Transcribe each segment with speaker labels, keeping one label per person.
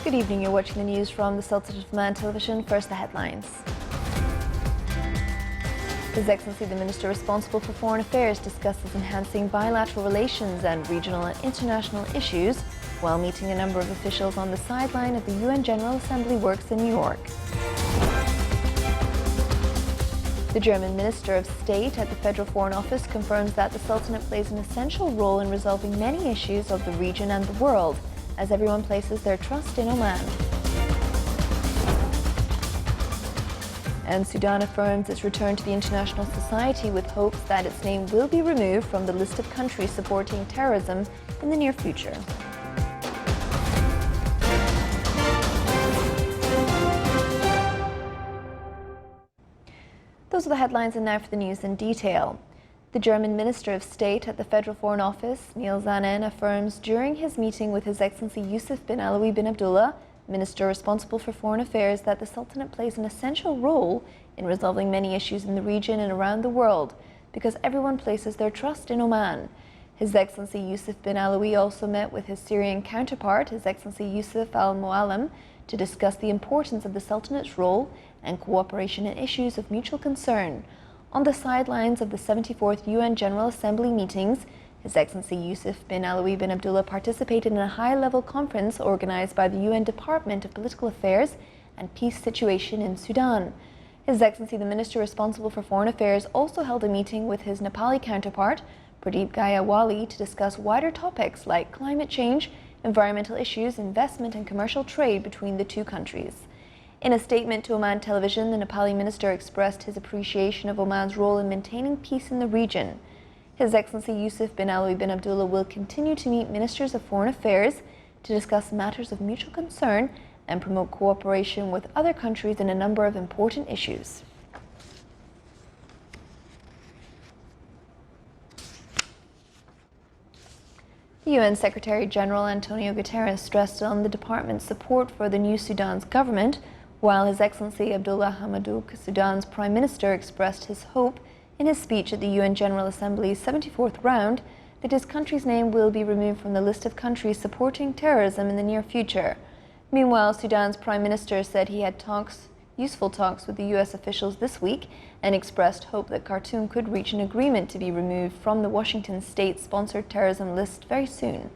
Speaker 1: Good evening, you're watching the news from the Sultanate of Oman television. First, the headlines. His Excellency the Minister responsible for Foreign Affairs discusses enhancing bilateral relations and regional and international issues while meeting a number of officials on the sideline of the UN General Assembly works in New York. The German Minister of State at the Federal Foreign Office confirms that the Sultanate plays an essential role in resolving many issues of the region and the world, as everyone places their trust in Oman. And Sudan affirms its return to the international society with hopes that its name will be removed from the list of countries supporting terrorism in the near future. Those are the headlines, and now for the news in detail. The German Minister of State at the Federal Foreign Office, Neil Zanen, affirms during his meeting with His Excellency Yusuf bin Alawi bin Abdullah, Minister responsible for Foreign Affairs, that the Sultanate plays an essential role in resolving many issues in the region and around the world because everyone places their trust in Oman. His Excellency Yusuf bin Alawi also met with his Syrian counterpart, His Excellency Yusuf al-Muallim, to discuss the importance of the Sultanate's role and cooperation in issues of mutual concern. On the sidelines of the 74th UN General Assembly meetings, His Excellency Yusuf bin Alawi bin Abdullah participated in a high-level conference organized by the UN Department of Political Affairs and Peace Situation in Sudan. His Excellency the Minister responsible for Foreign Affairs also held a meeting with his Nepali counterpart, Pradeep Gayawali, to discuss wider topics like climate change, environmental issues, investment and commercial trade between the two countries. In a statement to Oman television, the Nepali minister expressed his appreciation of Oman's role in maintaining peace in the region. His Excellency Yusuf bin Alawi bin Abdullah will continue to meet ministers of foreign affairs to discuss matters of mutual concern and promote cooperation with other countries in a number of important issues. The UN Secretary-General Antonio Guterres stressed on the department's support for the new Sudan's government, while His Excellency Abdullah Hamdok, Sudan's Prime Minister, expressed his hope in his speech at the UN General Assembly's 74th round that his country's name will be removed from the list of countries supporting terrorism in the near future. Meanwhile, Sudan's Prime Minister said he had useful talks with the US officials this week and expressed hope that Khartoum could reach an agreement to be removed from the Washington state-sponsored terrorism list very soon.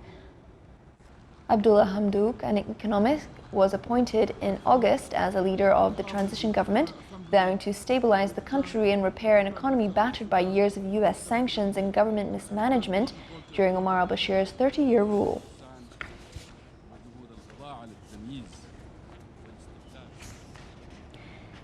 Speaker 1: Abdullah Hamdok, an economist, was appointed in August as a leader of the transition government, vowing to stabilize the country and repair an economy battered by years of US sanctions and government mismanagement during Omar al-Bashir's 30-year rule.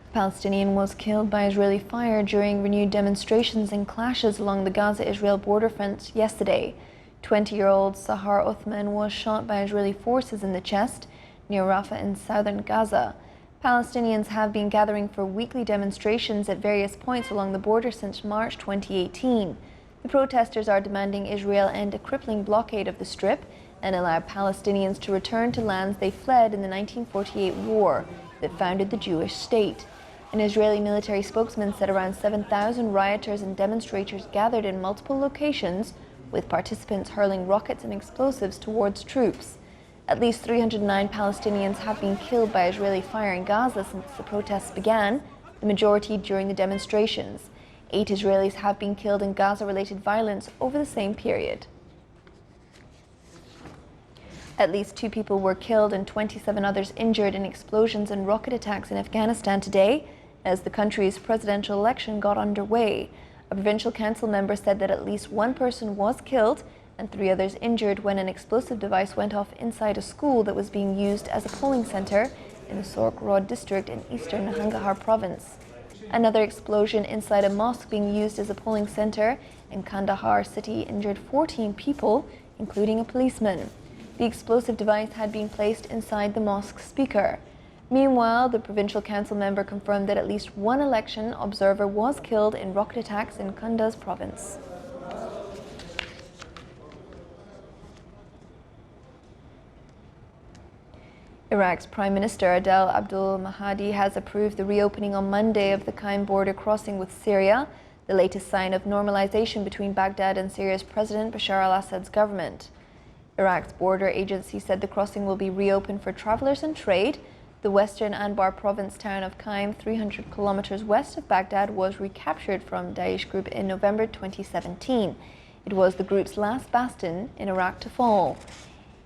Speaker 1: A Palestinian was killed by Israeli fire during renewed demonstrations and clashes along the Gaza-Israel border front yesterday. 20-year-old Sahar Othman was shot by Israeli forces in the chest near Rafah in southern Gaza. Palestinians have been gathering for weekly demonstrations at various points along the border since March 2018. The protesters are demanding Israel end a crippling blockade of the Strip and allow Palestinians to return to lands they fled in the 1948 war that founded the Jewish state. An Israeli military spokesman said around 7,000 rioters and demonstrators gathered in multiple locations, with participants hurling rockets and explosives towards troops. At least 309 Palestinians have been killed by Israeli fire in Gaza since the protests began, the majority during the demonstrations. 8 Israelis have been killed in Gaza-related violence over the same period. At least 2 people were killed and 27 others injured in explosions and rocket attacks in Afghanistan today as the country's presidential election got underway. A provincial council member said that at least 1 person was killed and 3 others injured when an explosive device went off inside a school that was being used as a polling center in the Sork district in eastern Nangarhar province. Another explosion inside a mosque being used as a polling center in Kandahar city injured 14 people, including a policeman. The explosive device had been placed inside the mosque speaker. Meanwhile, the provincial council member confirmed that at least 1 election observer was killed in rocket attacks in Kunduz province. Iraq's Prime Minister Adel Abdul Mahdi has approved the reopening on Monday of the Qaim border crossing with Syria, the latest sign of normalization between Baghdad and Syria's President Bashar al-Assad's government. Iraq's border agency said the crossing will be reopened for travelers and trade. The western Anbar province town of Qaim, 300 kilometers west of Baghdad, was recaptured from Daesh group in November 2017. It was the group's last bastion in Iraq to fall.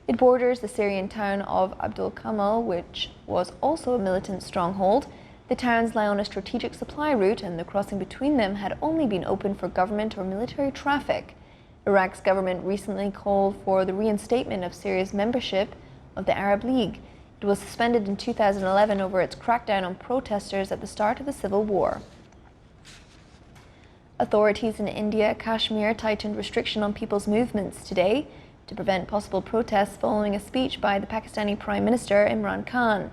Speaker 1: It borders the Syrian town of Abdul Kamal, which was also a militant stronghold. The towns lie on a strategic supply route, and the crossing between them had only been open for government or military traffic. Iraq's government recently called for the reinstatement of Syria's membership of the Arab League. It was suspended in 2011 over its crackdown on protesters at the start of the civil war. Authorities in India, Kashmir, tightened restriction on people's movements today to prevent possible protests following a speech by the Pakistani Prime Minister Imran Khan.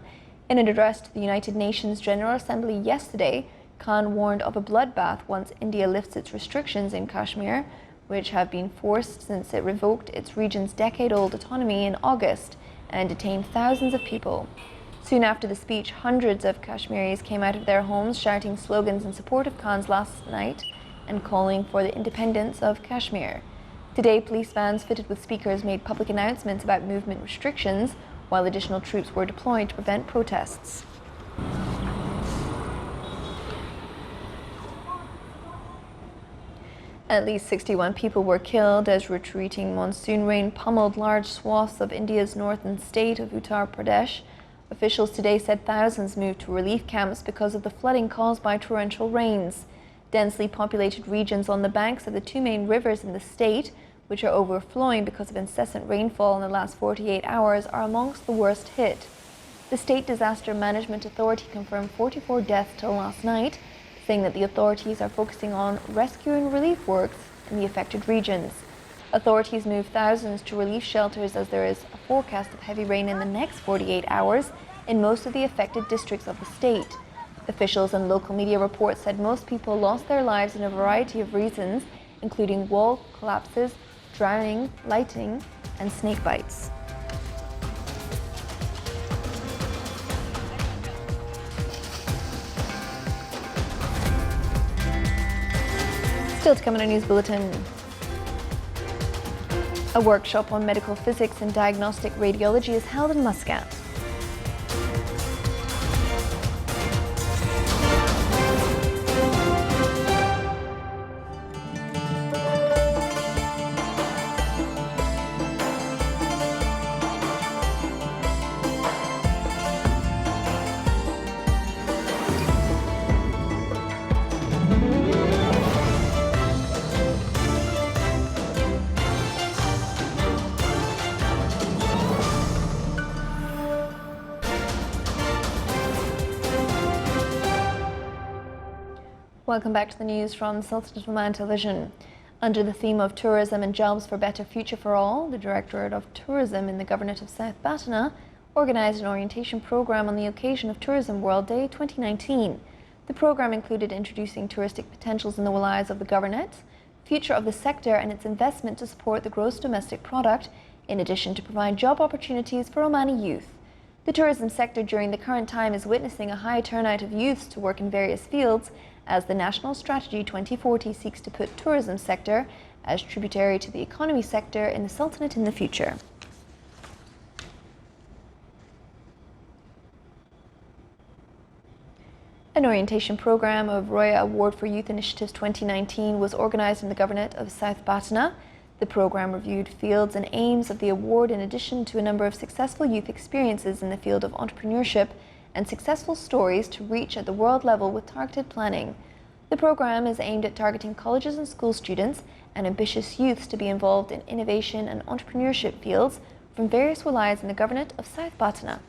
Speaker 1: In an address to the United Nations General Assembly yesterday, Khan warned of a bloodbath once India lifts its restrictions in Kashmir, which have been forced since it revoked its region's decade-old autonomy in August and detained thousands of people. Soon after the speech, hundreds of Kashmiris came out of their homes shouting slogans in support of Khan's last night and calling for the independence of Kashmir. Today, police vans fitted with speakers made public announcements about movement restrictions, while additional troops were deployed to prevent protests. At least 61 people were killed as retreating monsoon rain pummeled large swaths of India's northern state of Uttar Pradesh. Officials today said thousands moved to relief camps because of the flooding caused by torrential rains. Densely populated regions on the banks of the two main rivers in the state, which are overflowing because of incessant rainfall in the last 48 hours, are amongst the worst hit. The State Disaster Management Authority confirmed 44 deaths till last night, saying that the authorities are focusing on rescue and relief works in the affected regions. Authorities moved thousands to relief shelters as there is a forecast of heavy rain in the next 48 hours in most of the affected districts of the state. Officials and local media reports said most people lost their lives in a variety of reasons, including wall collapses, drowning, lightning, and snake bites. Still to come in our news bulletin. A workshop on medical physics and diagnostic radiology is held in Muscat. Welcome back to the news from Sultanate of Oman Television. Under the theme of Tourism and Jobs for Better Future for All, the Directorate of Tourism in the Governorate of South Batna organised an orientation programme on the occasion of Tourism World Day 2019. The programme included introducing touristic potentials in the wilayas of the Governorate, future of the sector and its investment to support the gross domestic product, in addition to provide job opportunities for Omani youth. The tourism sector during the current time is witnessing a high turnout of youths to work in various fields, as the National Strategy 2040 seeks to put tourism sector as tributary to the economy sector in the Sultanate in the future. An orientation program of Roya Award for Youth Initiatives 2019 was organised in the Governorate of South Batna. The program reviewed fields and aims of the award in addition to a number of successful youth experiences in the field of entrepreneurship and successful stories to reach at the world level with targeted planning. The program is aimed at targeting colleges and school students and ambitious youths to be involved in innovation and entrepreneurship fields from various wilayas in the Governorate of South Batna.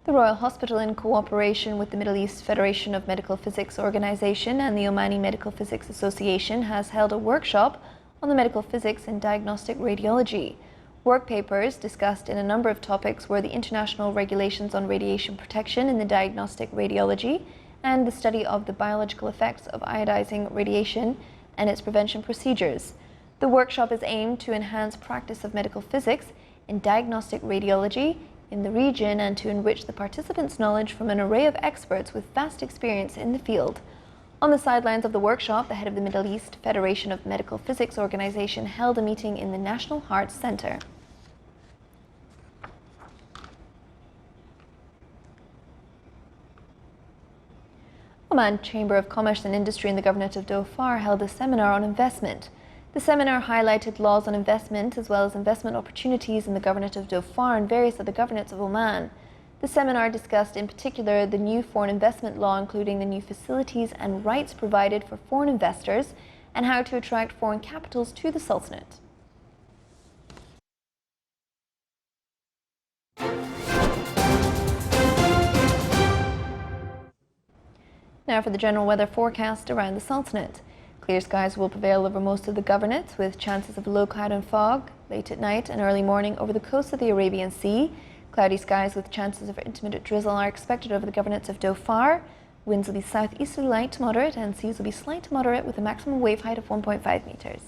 Speaker 1: The Royal Hospital, in cooperation with the Middle East Federation of Medical Physics Organization and the Omani Medical Physics Association, has held a workshop on the medical physics and diagnostic radiology. Work papers discussed in a number of topics were the international regulations on radiation protection in the diagnostic radiology and the study of the biological effects of iodizing radiation and its prevention procedures. The workshop is aimed to enhance practice of medical physics in diagnostic radiology in the region and to enrich the participants' knowledge from an array of experts with vast experience in the field. On the sidelines of the workshop, the head of the Middle East Federation of Medical Physics organization held a meeting in the National Heart Center. Oman Chamber of Commerce and Industry and the Governorate of Dhofar held a seminar on investment. The seminar highlighted laws on investment as well as investment opportunities in the Governorate of Dhofar and various other governorates of Oman. The seminar discussed in particular the new foreign investment law, including the new facilities and rights provided for foreign investors and how to attract foreign capitals to the Sultanate. Now for the general weather forecast around the Sultanate. Clear skies will prevail over most of the governorate, with chances of low cloud and fog late at night and early morning over the coast of the Arabian Sea. Cloudy skies with chances of intermittent drizzle are expected over the governorates of Dhofar. Winds will be southeasterly light to moderate and seas will be slight to moderate with a maximum wave height of 1.5 meters.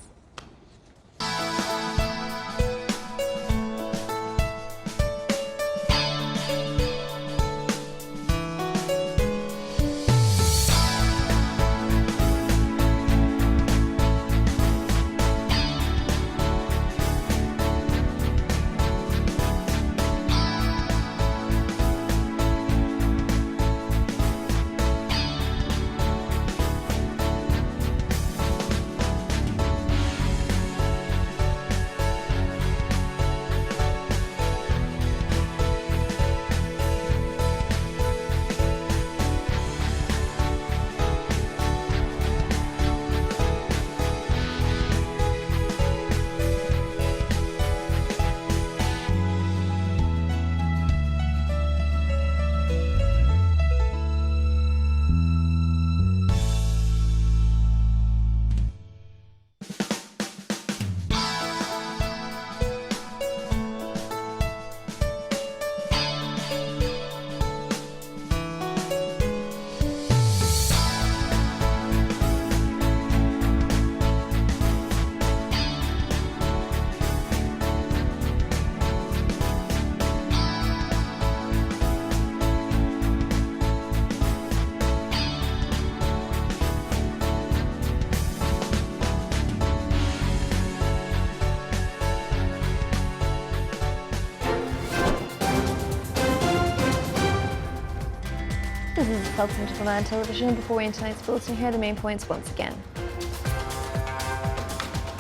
Speaker 1: This is the Sultanate of Oman television. Before we end tonight's bulletin, here are the main points once again.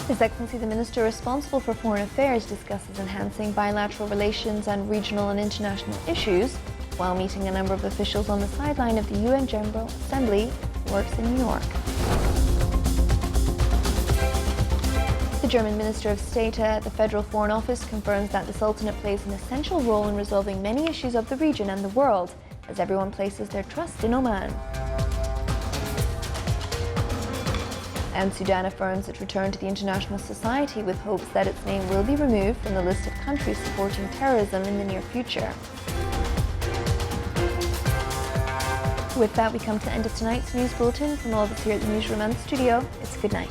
Speaker 1: His Excellency the Minister responsible for Foreign Affairs discusses enhancing bilateral relations and regional and international issues while meeting a number of officials on the sideline of the UN General Assembly works in New York. The German Minister of State at the Federal Foreign Office confirms that the Sultanate plays an essential role in resolving many issues of the region and the world, as everyone places their trust in Oman. And Sudan affirms its return to the international society with hopes that its name will be removed from the list of countries supporting terrorism in the near future. With that, we come to the end of tonight's news bulletin. From all of us here at the newsroom and the studio, it's good night.